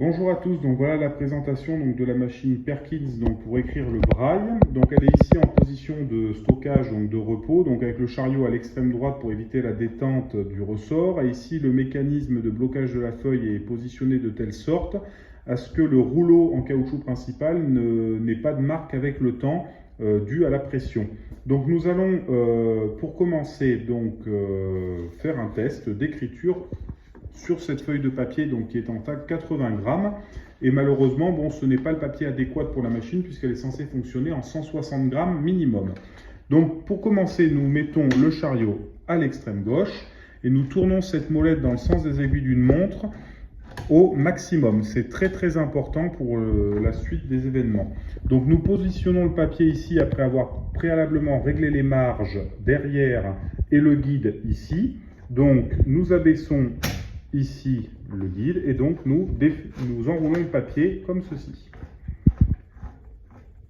Bonjour à tous, donc voilà la présentation de la machine Perkins pour écrire le braille. Donc elle est ici en position de stockage, donc de repos, donc avec le chariot à l'extrême droite pour éviter la détente du ressort. Et ici le mécanisme de blocage de la feuille est positionné de telle sorte à ce que le rouleau en caoutchouc principal n'ait pas de marque avec le temps due à la pression. Donc nous allons pour commencer faire un test d'écriture sur cette feuille de papier qui est en taille 80 grammes. Et malheureusement, bon, ce n'est pas le papier adéquat pour la machine puisqu'elle est censée fonctionner en 160 grammes minimum. Donc pour commencer, nous mettons le chariot à l'extrême gauche et nous tournons cette molette dans le sens des aiguilles d'une montre au maximum. C'est très important pour la suite des événements. Donc nous positionnons le papier ici après avoir préalablement réglé les marges derrière et le guide ici. Donc nous abaissons ici le guide et donc nous enroulons le papier comme ceci.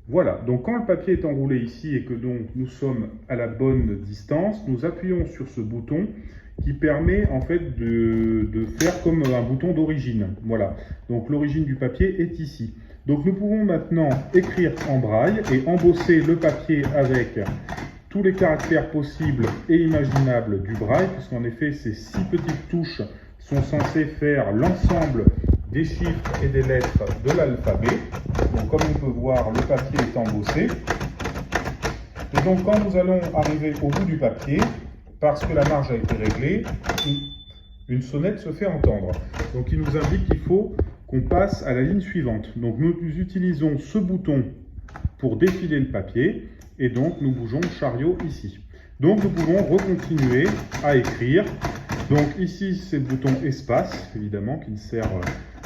Voilà, donc quand le papier est enroulé ici et que donc nous sommes à la bonne distance, nous appuyons sur ce bouton qui permet en fait de faire comme un bouton d'origine. Voilà, donc l'origine du papier est ici. Donc nous pouvons maintenant écrire en braille et embosser le papier avec tous les caractères possibles et imaginables du braille, puisqu'en effet ces 6 petites touches sont censées faire l'ensemble des chiffres et des lettres de l'alphabet. Donc comme on peut voir, le papier est embossé. Et donc quand nous allons arriver au bout du papier, parce que la marge a été réglée, une sonnette se fait entendre. Donc il nous indique qu'il faut qu'on passe à la ligne suivante. Donc nous utilisons ce bouton pour défiler le papier et donc nous bougeons le chariot ici. Donc nous pouvons recontinuer à écrire. Donc ici c'est le bouton espace, évidemment, qui ne sert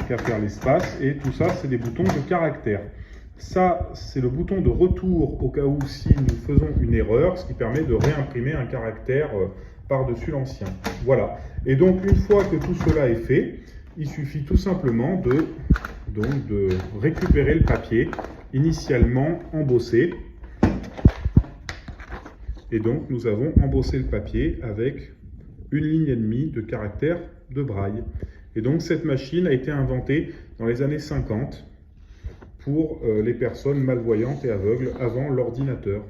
qu'à faire l'espace, et tout ça c'est des boutons de caractère. Ça c'est le bouton de retour au cas où si nous faisons une erreur, ce qui permet de réimprimer un caractère par-dessus l'ancien. Voilà, et donc une fois que tout cela est fait, il suffit tout simplement de récupérer le papier initialement embossé. Et donc nous avons embossé le papier avec une ligne et demie de caractères de braille. Et donc cette machine a été inventée dans les années 50 pour les personnes malvoyantes et aveugles avant l'ordinateur.